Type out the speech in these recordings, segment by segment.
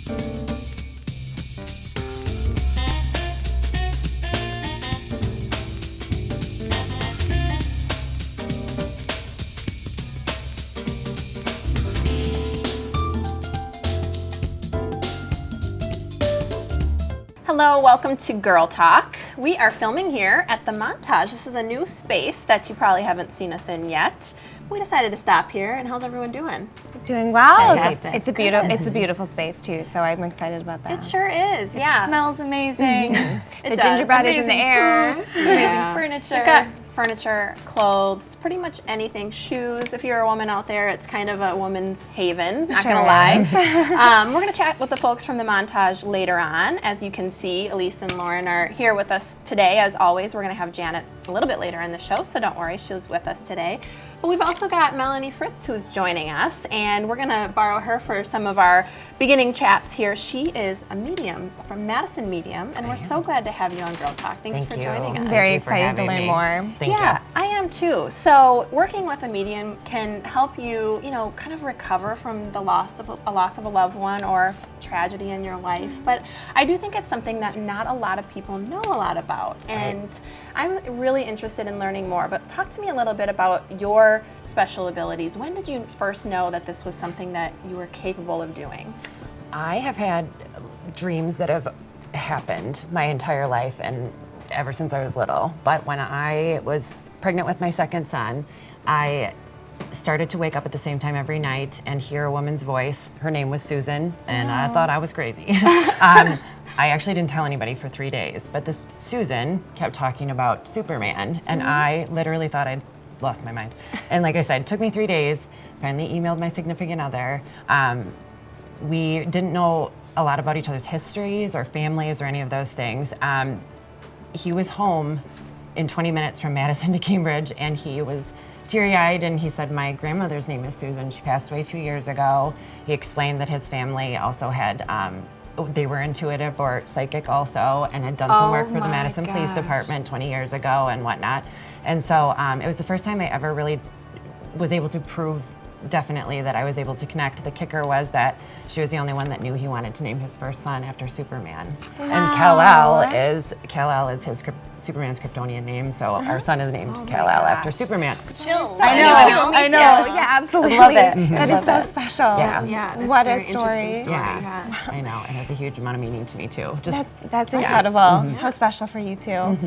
Hello, welcome to Girl Talk. We are filming here at the Montage. This is a new space that you probably haven't seen us in yet. We decided to stop here, and how's everyone doing? Doing well. Fantastic. It's a beautiful space too, so I'm excited about that. It sure is, yeah. It smells amazing. The gingerbread is in the air. Amazing furniture. We've got furniture, clothes, pretty much anything. Shoes. If you're a woman out there, it's kind of a woman's haven, not gonna lie. We're gonna chat with the folks from the Montage later on. As you can see, Elise and Lauren are here with us today. As always, we're gonna have Janet a little bit later in the show, so don't worry, she's with us today. But we've also got Melanie Fritz who's joining us, and we're gonna borrow her for some of our beginning chats here. She is a medium from Madison Medium, and we're so glad to have you on Girl Talk. Thanks for joining us. I'm very excited to learn more. Thank you. I am too. So working with a medium can help you, kind of recover from the loss of a loved one or tragedy in your life. But I do think it's something that not a lot of people know a lot about. And I'm really interested in learning more. But talk to me a little bit about your special abilities. When did you first know that this was something that you were capable of doing? I have had dreams that have happened my entire life and ever since I was little. But when I was pregnant with my second son, I started to wake up at the same time every night and hear a woman's voice. Her name was Susan, and I thought I was crazy. I actually didn't tell anybody for 3 days, but this Susan kept talking about Superman, and I literally thought I'd lost my mind. And like I said, it took me 3 days, finally emailed my significant other. We didn't know a lot about each other's histories or families or any of those things. He was home in 20 minutes from Madison to Cambridge, and he was teary-eyed, and he said, my grandmother's name is Susan. She passed away 2 years ago. He explained that his family also had, they were intuitive or psychic also, and had done some work for the Madison Police Department 20 years ago and whatnot. And so it was the first time I ever really was able to prove definitely that I was able to connect. The kicker was that she was the only one that knew he wanted to name his first son after Superman. Wow. And Kal-El is his Superman's Kryptonian name, so our son is named Kal-El after Superman. Chills. I know. Yeah, absolutely. I love it. That is so special. Yeah. What a story. Yeah, I know. It has a huge amount of meaning to me too. That's incredible. How special for you too.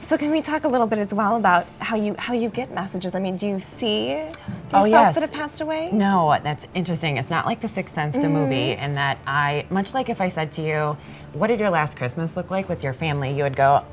So can we talk a little bit as well about how you get messages? I mean, do you see these folks that have passed away? No, that's interesting. It's not like The Sixth Sense, the movie, in that much like if I said to you, what did your last Christmas look like with your family? You would go,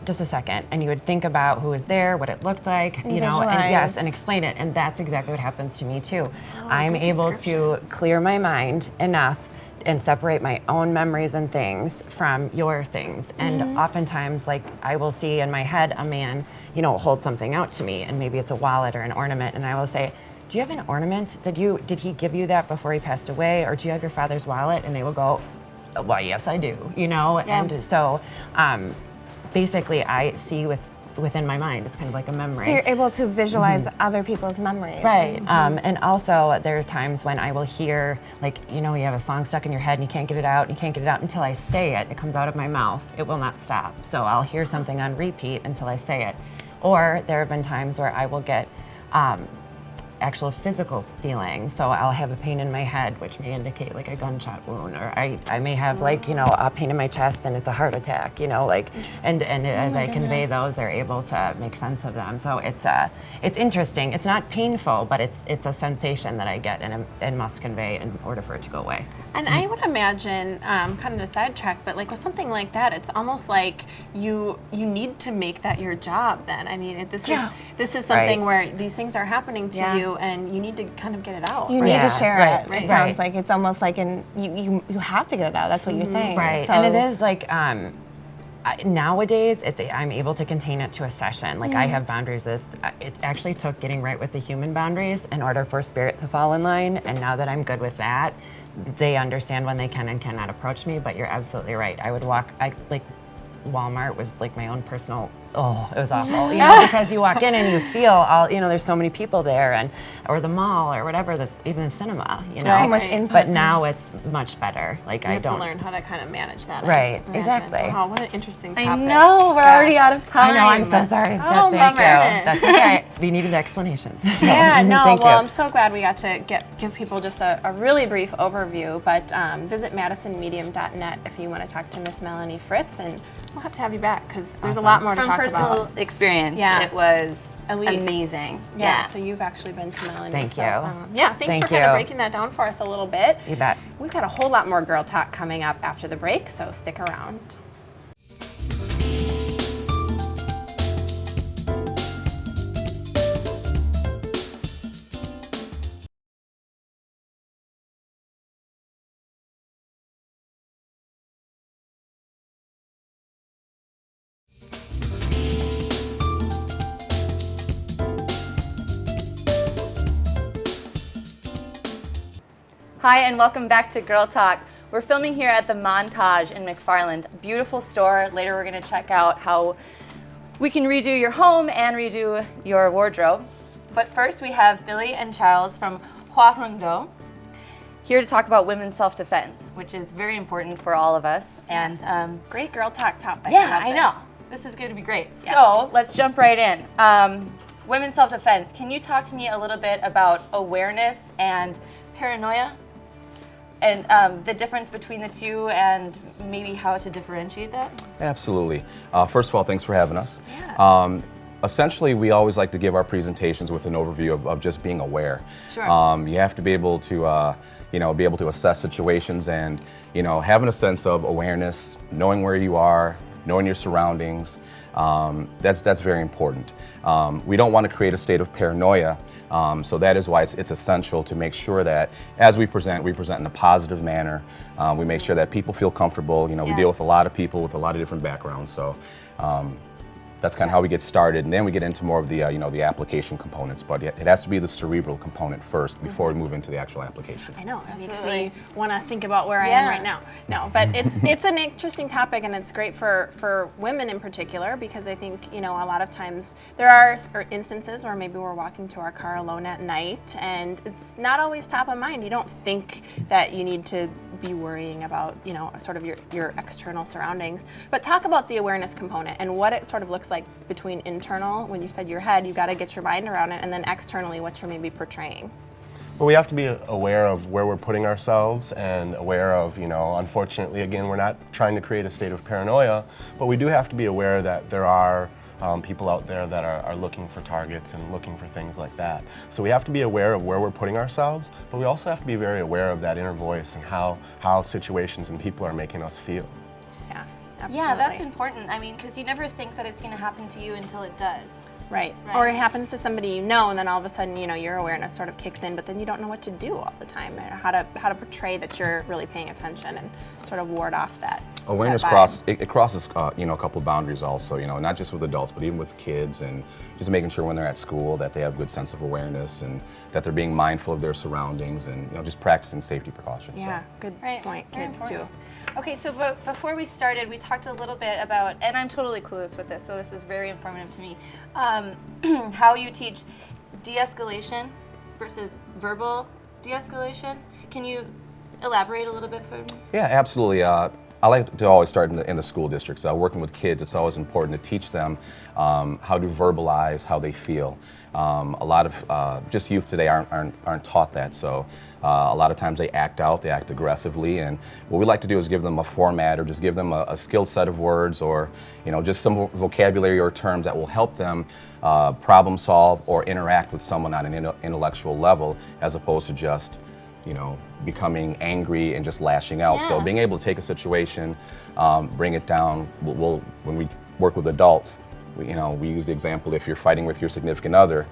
just a second, and you would think about who was there, what it looked like, and explain it. And that's exactly what happens to me too. I'm able to clear my mind enough and separate my own memories and things from your things. And oftentimes, like, I will see in my head a man, hold something out to me, and maybe it's a wallet or an ornament, and I will say, do you have an ornament? Did he give you that before he passed away? Or do you have your father's wallet? And they will go, well, yes, I do, And so basically I see within my mind. It's kind of like a memory. So you're able to visualize other people's memories. Right. And also there are times when I will hear, like, you have a song stuck in your head and you can't get it out, and you can't get it out until I say it. It comes out of my mouth. It will not stop. So I'll hear something on repeat until I say it. Or there have been times where I will get actual physical feeling. So I'll have a pain in my head, which may indicate like a gunshot wound, or I may have a pain in my chest and it's a heart attack, and as I convey those, they're able to make sense of them. So it's interesting. It's not painful, but it's a sensation that I get and must convey in order for it to go away. And I would imagine, kind of a sidetrack, but like with something like that, it's almost like you need to make that your job then. I mean, this is something where these things are happening to you, and you need to kind of get it out. You need to share it. It sounds like it's almost like you have to get it out. That's what you're saying. Right. So, and it is like nowadays I'm able to contain it to a session. Like I have boundaries with. It actually took getting right with the human boundaries in order for spirit to fall in line. And now that I'm good with that, they understand when they can and cannot approach me. But you're absolutely right. I would walk. Walmart was like my own personal Oh, it was awful. You know, because you walk in and you feel all, you know, there's so many people there, or the mall or whatever, that's even the cinema, you know. So much input. But now it's much better. Like You I have don't to learn how to kind of manage that. Right, as exactly. management. Oh, what an interesting topic. I know, we're already out of I time. know, I'm so sorry. Oh, Thank bummer. you. That's okay. We needed the explanations. So, Yeah, no, thank well, you. I'm so glad we got to give people just a really brief overview, but visit madisonmedium.net if you want to talk to Miss Melanie Fritz, and we'll have to have you back because there's a lot more to From talk personal about. experience, Yeah. it was Elise. amazing. Yeah, so you've actually been to Melanie. Thank so, you. Yeah, thanks Thank for kind of you. breaking that down for us a little bit. You bet. We've got a whole lot more girl talk coming up after the break, so stick around. Hi, and welcome back to Girl Talk. We're filming here at the Montage in McFarland. Beautiful store. Later we're going to check out how we can redo your home and redo your wardrobe. But first we have Billy and Charles from Hua here to talk about women's self-defense, which is very important for all of us. And Great girl talk topic. yeah, love I know. This is going to be great. So let's jump right in. Women's self-defense. Can you talk to me a little bit about awareness and paranoia? And the difference between the two and maybe how to differentiate that? Absolutely. First of all, thanks for having us. Yeah. Essentially, we always like to give our presentations with an overview of just being aware. Sure. You have to be able to, be able to assess situations and, having a sense of awareness, knowing where you are, knowing your surroundings. That's very important. We don't want to create a state of paranoia. So that is why it's essential to make sure that as we present in a positive manner. We make sure that people feel comfortable. We deal with a lot of people with a lot of different backgrounds. So that's kind of how we get started, and then we get into more of the the application components. But it has to be the cerebral component first before we move into the actual application. I know, it makes Absolutely. me want to think about where I am right now. No, but it's an interesting topic, and it's great for women in particular, because I think, a lot of times there are instances where maybe we're walking to our car alone at night, and it's not always top of mind. You don't think that you need to be worrying about, sort of your external surroundings. But talk about the awareness component and what it sort of looks like between internal, when you said your head, you got to get your mind around it, and then externally, what you're maybe portraying. Well, we have to be aware of where we're putting ourselves and aware of, unfortunately, again, we're not trying to create a state of paranoia, but we do have to be aware that there are people out there that are looking for targets and looking for things like that. So we have to be aware of where we're putting ourselves, but we also have to be very aware of that inner voice and how situations and people are making us feel. Yeah, absolutely. Yeah, that's important. I mean, because you never think that it's going to happen to you until it does. Right. Right. Or it happens to somebody you know, and then all of a sudden, your awareness sort of kicks in, but then you don't know what to do all the time, or how to portray that you're really paying attention and sort of ward off that. Awareness that vibe. it crosses a couple boundaries also, not just with adults, but even with kids, and just making sure when they're at school that they have a good sense of awareness and that they're being mindful of their surroundings, and just practicing safety precautions. Yeah, good Right. point. Very Kids important. too. Okay, so before we started, we talked a little bit about, and I'm totally clueless with this, so this is very informative to me, how you teach de-escalation versus verbal de-escalation. Can you elaborate a little bit for me? Yeah, absolutely. I like to always start in the school districts. Working with kids, it's always important to teach them how to verbalize how they feel. A lot of just youth today aren't taught that, so a lot of times they act out, they act aggressively, and what we like to do is give them a format or just give them a skilled set of words, or just some vocabulary or terms that will help them problem solve or interact with someone on an intellectual level, as opposed to just becoming angry and just lashing out. So being able to take a situation, bring it down. When we work with adults, we use the example, if you're fighting with your significant other,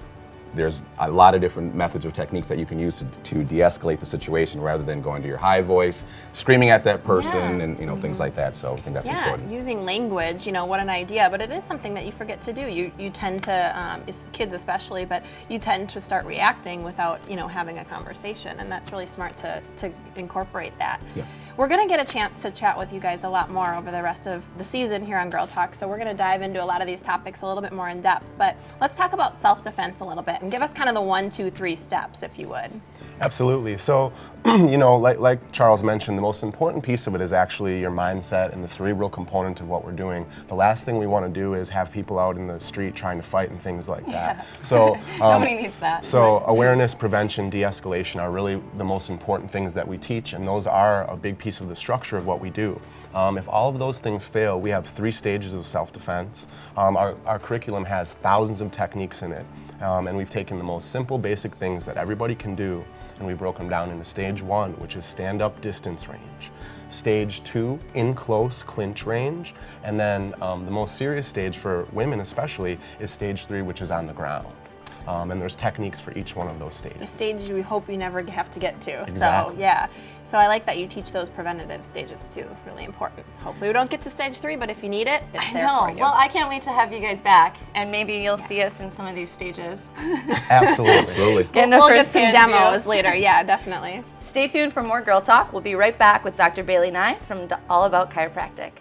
there's a lot of different methods or techniques that you can use to de-escalate the situation, rather than going to your high voice, screaming at that person, and things like that. So I think that's important. Using language, what an idea, but it is something that you forget to do. You tend to, kids especially, but you tend to start reacting without, having a conversation, and that's really smart to incorporate that. Yeah. we're going to get a chance to chat with you guys a lot more over the rest of the season here on Girl Talk. So we're going to dive into a lot of these topics a little bit more in depth. But let's talk about self-defense a little bit and give us kind of the 1, 2, 3 steps, if you would. Absolutely. So, you know, like Charles mentioned, the most important piece of it is actually your mindset and the cerebral component of what we're doing. The last thing we want to do is have people out in the street trying to fight and things like that. So Nobody needs that. So awareness, prevention, de-escalation are really the most important things that we teach, and those are a big piece of the structure of what we do. If all of those things fail, we have 3 stages of self-defense. Our curriculum has thousands of techniques in it, and we've taken the most simple, basic things that everybody can do, and we broke them down into stage 1, which is stand-up distance range. Stage 2, in close clinch range, and then the most serious stage for women especially is stage 3, which is on the ground. And there's techniques for each one of those stages. The stage we hope we never have to get to. Exactly. So yeah. So I like that you teach those preventative stages too. Really important. So hopefully we don't get to stage 3, but if you need it, it's there for you. Well, I can't wait to have you guys back, and maybe you'll see us in some of these stages. Absolutely. Absolutely. We'll get some firsthand view. demos later. Yeah, definitely. Stay tuned for more Girl Talk. We'll be right back with Dr. Bailey Nye from All About Chiropractic.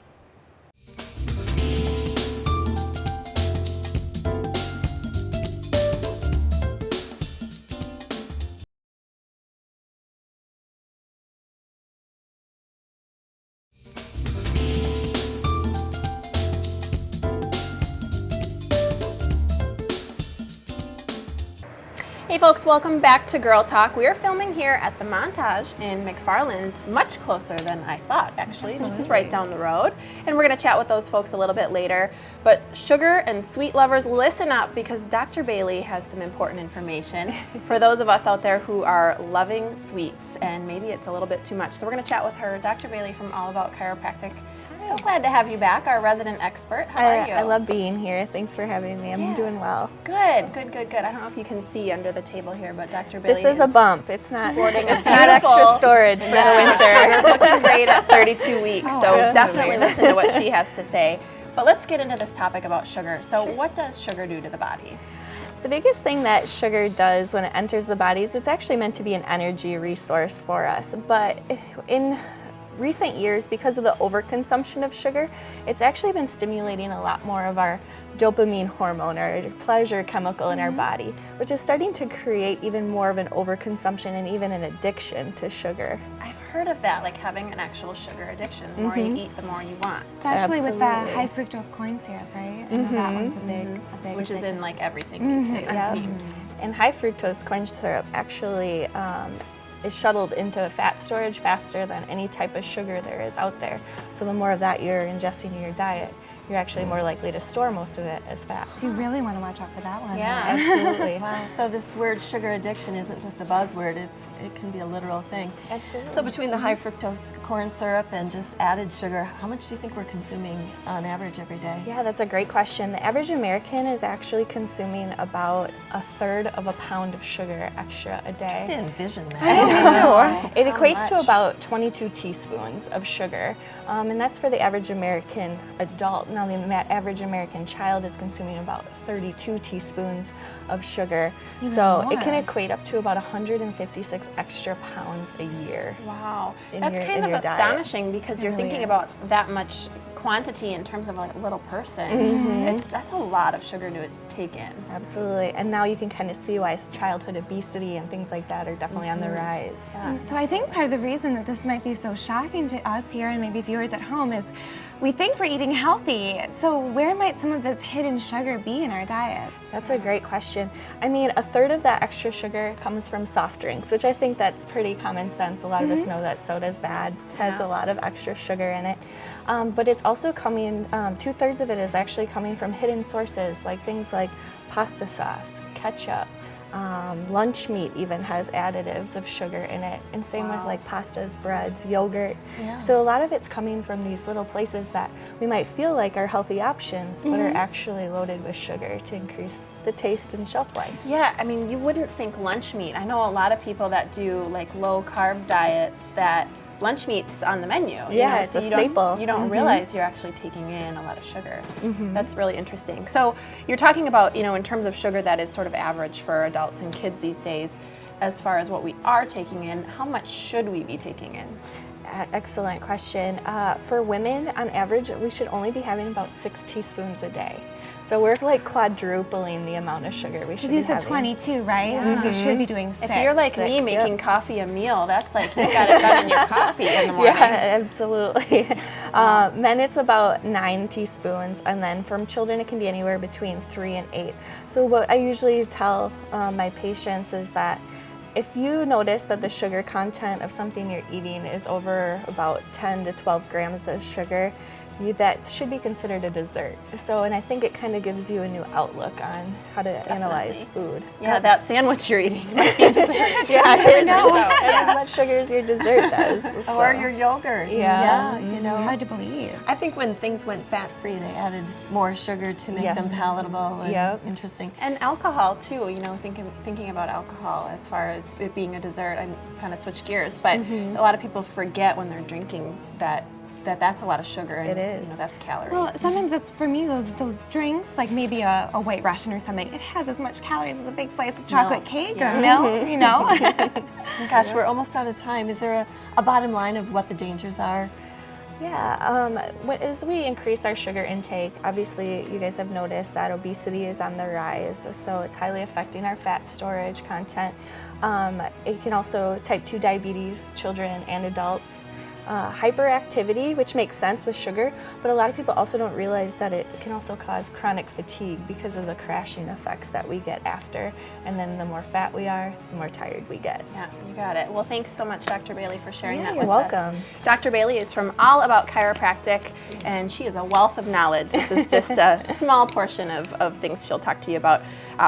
Hey folks, welcome back to Girl Talk. We are filming here at the Montage in McFarland, much closer than I thought actually, just right down the road. And we're gonna chat with those folks a little bit later. But sugar and sweet lovers, listen up because Dr. Bailey has some important information for those of us out there who are loving sweets and maybe it's a little bit too much. So we're gonna chat with her, Dr. Bailey from All About Chiropractic. So glad to have you back, our resident expert. How are you? I love being here. Thanks for having me. I'm doing well. Good, good, good, good. I don't know if you can see under the table here, but Dr. Bailey This is a bump. It's not. sporting It's not extra storage for the winter. Looking great at 32 weeks, so definitely listen to what she has to say. But let's get into this topic about sugar. So what does sugar do to the body? The biggest thing that sugar does when it enters the body is it's actually meant to be an energy resource for us. But in recent years, because of the overconsumption of sugar, it's actually been stimulating a lot more of our dopamine hormone, our pleasure chemical in our body, which is starting to create even more of an overconsumption and even an addiction to sugar. I've heard of that, like having an actual sugar addiction. The more you eat, the more you want. Especially with the Absolutely. high fructose corn syrup, right? I know that one's a big Which is addictive. in like everything these days, it seems. And high fructose corn syrup actually is shuttled into fat storage faster than any type of sugar there is out there. So the more of that you're ingesting in your diet, you're actually more likely to store most of it as fat. So you really want to watch out for that one. Yeah. Absolutely. Wow, so this word sugar addiction isn't just a buzzword, it can be a literal thing. Absolutely. So between the high fructose corn syrup and just added sugar, how much do you think we're consuming on average every day? Yeah, that's a great question. The average American is actually consuming about 1/3 of a pound of sugar extra a I day. didn't envision that. It equates to about 22 teaspoons of sugar, and that's for the average American adult. Now, the average American child is consuming about 32 teaspoons of sugar, so it can equate up to about 156 extra pounds a year. Wow, In that's your- kind in of your diet. astonishing because you're really thinking is. about that much quantity in terms of like a little person. That's a lot of sugar to take in. Absolutely, and now you can kind of see why childhood obesity and things like that are definitely on the rise. So I think part of the reason that this might be so shocking to us here and maybe viewers at home is we think we're eating healthy. So where might some of this hidden sugar be in our diets? That's a great question. I mean, 1/3 of that extra sugar comes from soft drinks, which I think that's pretty common sense. A lot of us know that soda's bad, has a lot of extra sugar in it. But it's also coming, 2/3 of it is actually coming from hidden sources, like things like pasta sauce, ketchup, lunch meat even has additives of sugar in it, and same with like pastas, breads, yogurt. So a lot of it's coming from these little places that we might feel like are healthy options, but are actually loaded with sugar to increase the taste and shelf life. Yeah, I mean, you wouldn't think lunch meat. I know a lot of people that do like low carb diets that lunch meat's on the menu. Yeah, it's so a you don't- staple. You don't realize you're actually taking in a lot of sugar. That's really interesting. So you're talking about, in terms of sugar that is sort of average for adults and kids these days, as far as what we are taking in, how much should we be taking in? Excellent question. For women, on average, we should only be having about 6 teaspoons a day. So we're like quadrupling the amount of sugar we should be You said having. 22, right? You should be doing 6. If you're like me 6, making yep. coffee a meal, that's like you got it done in your coffee in the morning. Yeah, absolutely. Men, it's about 9 teaspoons, and then from children, it can be anywhere between 3 and 8. So what I usually tell my patients is that if you notice that the sugar content of something you're eating is over about 10 to 12 grams of sugar, that should be considered a dessert. So, and I think it kind of gives you a new outlook on how to analyze food. Yeah, that sandwich you're eating. Yeah, it as much sugar as your dessert does. Or your yogurt. Yeah. You know. Hard to believe. I think when things went fat-free, they added more sugar to make Yes. them palatable and Yep. interesting. And alcohol too, you know, thinking about alcohol as far as it being a dessert, I kind of switch gears, but a lot of people forget when they're drinking that's a lot of sugar and It is. you know, that's calories. Well, sometimes it's for me those drinks, like maybe a White Russian or something. It has as much calories as a big slice of chocolate cake or milk, you know. Gosh, we're almost out of time. Is there a bottom line of what the dangers are? Yeah, as we increase our sugar intake, obviously you guys have noticed that obesity is on the rise, so it's highly affecting our fat storage content. It can also type 2 diabetes, children and adults. Hyperactivity, which makes sense with sugar, but a lot of people also don't realize that it can also cause chronic fatigue because of the crashing effects that we get after. And then the more fat we are, the more tired we get. Yeah, you got it. Well, thanks so much, Dr. Bailey, for sharing Yeah, that you're with welcome. us. Dr. Bailey is from All About Chiropractic, and she is a wealth of knowledge. This is just a small portion of things she'll talk to you about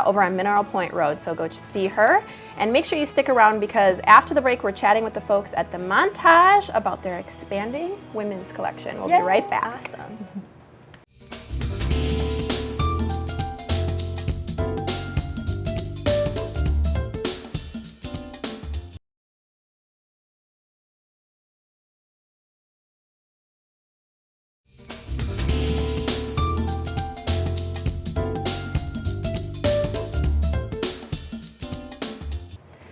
over on Mineral Point Road, so go see her. And make sure you stick around because after the break, we're chatting with the folks at the Montage about their expanding women's collection. We'll be right back. Awesome.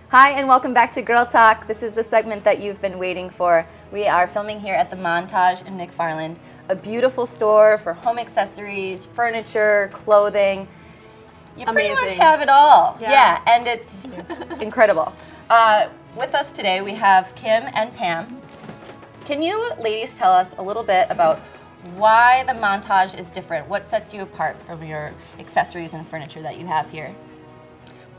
Hi, and welcome back to Girl Talk. This is the segment that you've been waiting for. We are filming here at the Montage in McFarland, a beautiful store for home accessories, furniture, clothing. You pretty much Amazing. have it all. Yeah. Yeah, and it's incredible. With us today, we have Kim and Pam. Can you ladies tell us a little bit about why the Montage is different? What sets you apart from your accessories and furniture that you have here?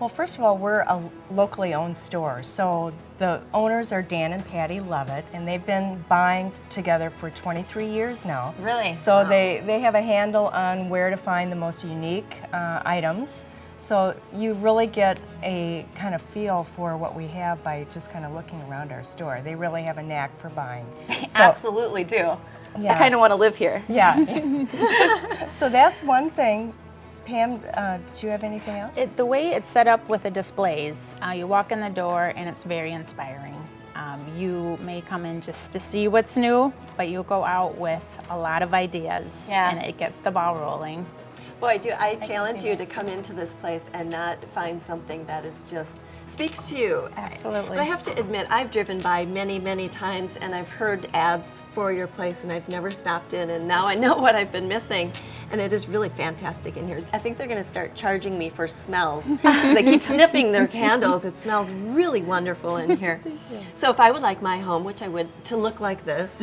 Well, first of all, we're a locally owned store, so the owners are Dan and Patty Lovett, and they've been buying together for 23 years now. Really? So they have a handle on where to find the most unique items. So you really get a kind of feel for what we have by just kind of looking around our store. They really have a knack for buying. So, Absolutely do. Yeah. I kind of want to live here. Yeah. So that's one thing. Pam, did you have anything else? The way it's set up with the displays, you walk in the door and it's very inspiring. You may come in just to see what's new, but you go out with a lot of ideas and it gets the ball rolling. Boy, I challenge you to come into this place and not find something that is just speaks to you. Absolutely. But I have to admit, I've driven by many, many times and I've heard ads for your place and I've never stopped in, and now I know what I've been missing. And it is really fantastic in here. I think they're going to start charging me for smells because I keep sniffing their candles. It smells really wonderful in here. So if I would like my home, which I would, to look like this,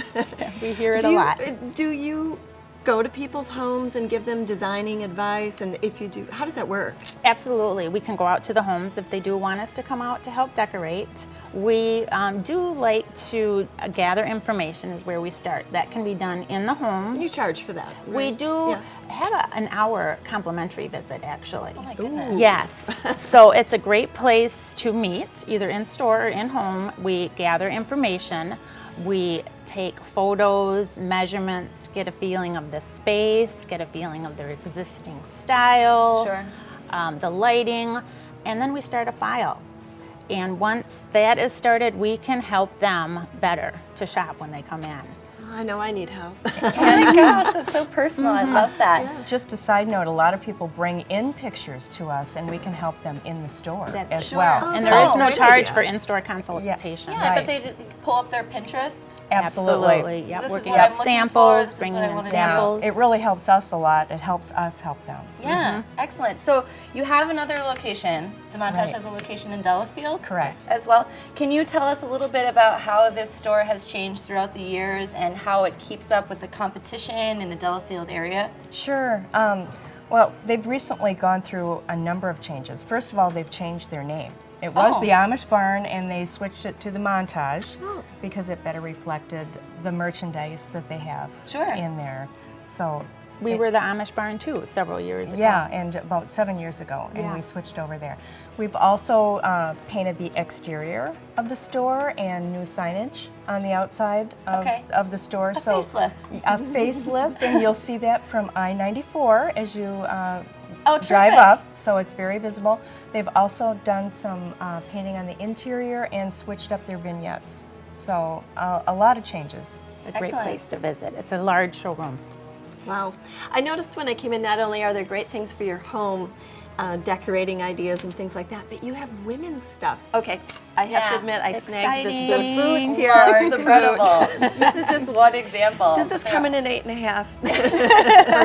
We hear it a lot. do you go to people's homes and give them designing advice? And if you do, how does that work? Absolutely. We can go out to the homes if they do want us to come out to help decorate. We do like to gather information is where we start. That can be done in the home. You charge for that, right? We do Yeah. have an hour complimentary visit, actually. Oh my goodness. Yes. So it's a great place to meet, either in store or in home. We gather information. We take photos, measurements, get a feeling of the space, get a feeling of their existing style, the lighting, and then we start a file. And once that is started, we can help them better to shop when they come in. I know I need help. Oh my gosh, that's so personal. I love that. Just a side note, a lot of people bring in pictures to us and we can help them in the store as Sure. well. Oh, And there is no great charge idea. for in-store consultation. Yeah, Right. but they pull up their Pinterest. Absolutely. Yep. This is Working what with I'm looking for. samples, This is bringing what I in wanna do. samples. It really helps us a lot. It helps us help them. Yeah, excellent. So you have another location. The Montage Right. has a location in Delafield. Correct. As well. Can you tell us a little bit about how this store has changed throughout the years and how it keeps up with the competition in the Delafield area? Sure. Well, they've recently gone through a number of changes. First of all, they've changed their name. It was the Amish Barn, and they switched it to the Montage because it better reflected the merchandise that they have in there. So We were the Amish Barn too several years ago. yeah, and about 7 years ago, and we switched over there. We've also painted the exterior of the store and new signage on the outside of the store. Facelift. A facelift, and you'll see that from I-94 as you drive terrific. up, so it's very visible. They've also done some painting on the interior and switched up their vignettes. So a lot of changes. A great Excellent. place to visit. It's a large showroom. Wow. I noticed when I came in, not only are there great things for your home, decorating ideas and things like that, but you have women's stuff. Okay, I have to admit, I snagged this boot. The boots here are are the incredible. This is just one example. Does this come in an 8.5?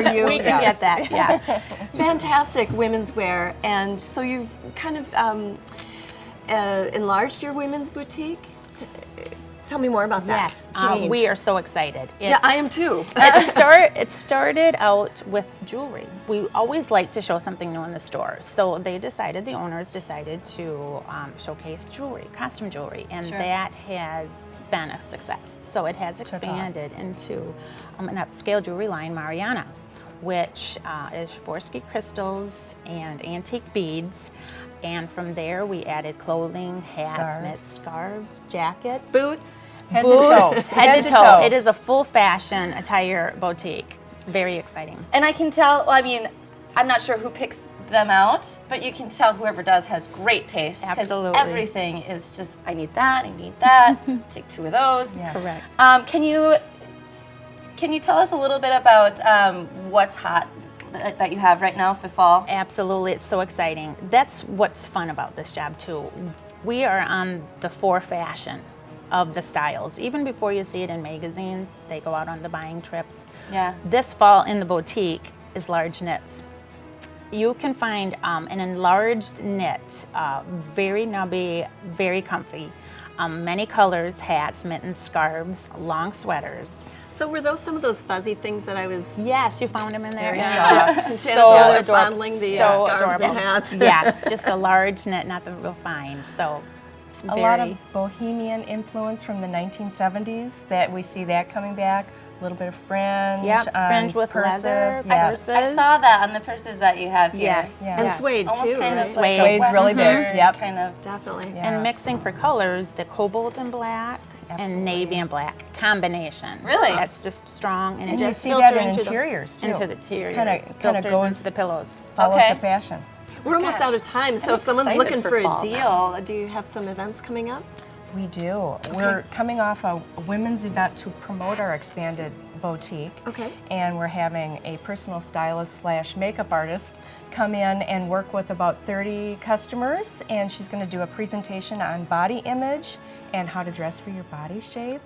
For you, We can get that, yes. Fantastic women's wear. And so you've kind of enlarged your women's boutique. Tell me more about that. Yes, we are so excited. Yeah, I am too. It started out with jewelry. We always like to show something new in the store. So the owners decided to showcase jewelry, costume jewelry, and that has been a success. So it has expanded into an upscale jewelry line, Mariana, which is Swarovski crystals and antique beads. And from there, we added clothing, hats, mitts, scarves, jackets, Boots. Head to toe. head to toe. It is a full fashion attire boutique. Very exciting. And I can tell, well, I mean, I'm not sure who picks them out, but you can tell whoever does has great taste. 'Cause Absolutely. everything is just, I need that, take 2 of those. Yes. Correct. Can you tell us a little bit about what's hot that you have right now for fall? Absolutely, it's so exciting. That's what's fun about this job too. We are on the fashion of the styles. Even before you see it in magazines, they go out on the buying trips. Yeah. This fall in the boutique is large knits. You can find an enlarged knit, very nubby, very comfy. Many colors, hats, mittens, scarves, long sweaters. So were those some of those fuzzy things that I was... Yes, you found them in there. Just So they're adorable. fondling the So scarves adorable. and hats. Yes, just a large knit, not the real fine. So A lot of bohemian influence from the 1970s that we see that coming back. A little bit of fringe. Yep, fringe with purses. leather, Yes. I saw that on the purses that you have here. Yes. Yeah. And yes. suede Almost too, kind right? of like Suede's a really big, Western yep. kind of. Definitely. Yeah. And mixing for colors, the cobalt and black and navy and black combination. Really? That's just strong, and it And you just see filters that in into interiors, too. into the interiors. Kinda filters goes- into the pillows. Follows Okay. the fashion. We're almost out of time, so I'm if someone's excited looking for for a fall deal, do you have some events coming up? We do. We're coming off a women's event to promote our expanded boutique. Okay. And we're having a personal stylist / makeup artist come in and work with about 30 customers, and she's going to do a presentation on body image and how to dress for your body shape.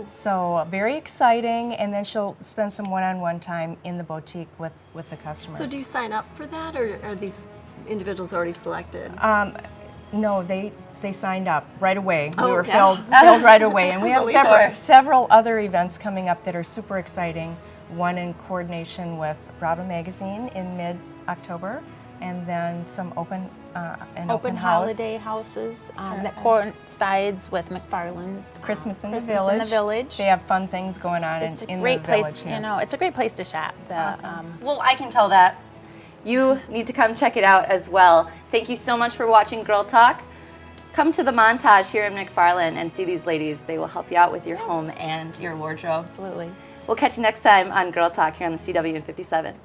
So very exciting, and then she'll spend some one-on-one time in the boutique with the customers. So do you sign up for that, or are these individuals already selected? No, they signed up right away. Oh, We were yeah. filled right away, and we have Of course. several other events coming up that are super exciting. One in coordination with Robin Magazine in mid-October, and then some open Open house. holiday houses that coincides with McFarland's Christmas in the Christmas Village. in the Village. They have fun things going on It's a in great the place. village here. You know, it's a great place to shop. Well, I can tell that. You need to come check it out as well. Thank you so much for watching Girl Talk. Come to the Montage here in McFarland and see these ladies. They will help you out with your home and your wardrobe. Absolutely. We'll catch you next time on Girl Talk here on the CW in 57.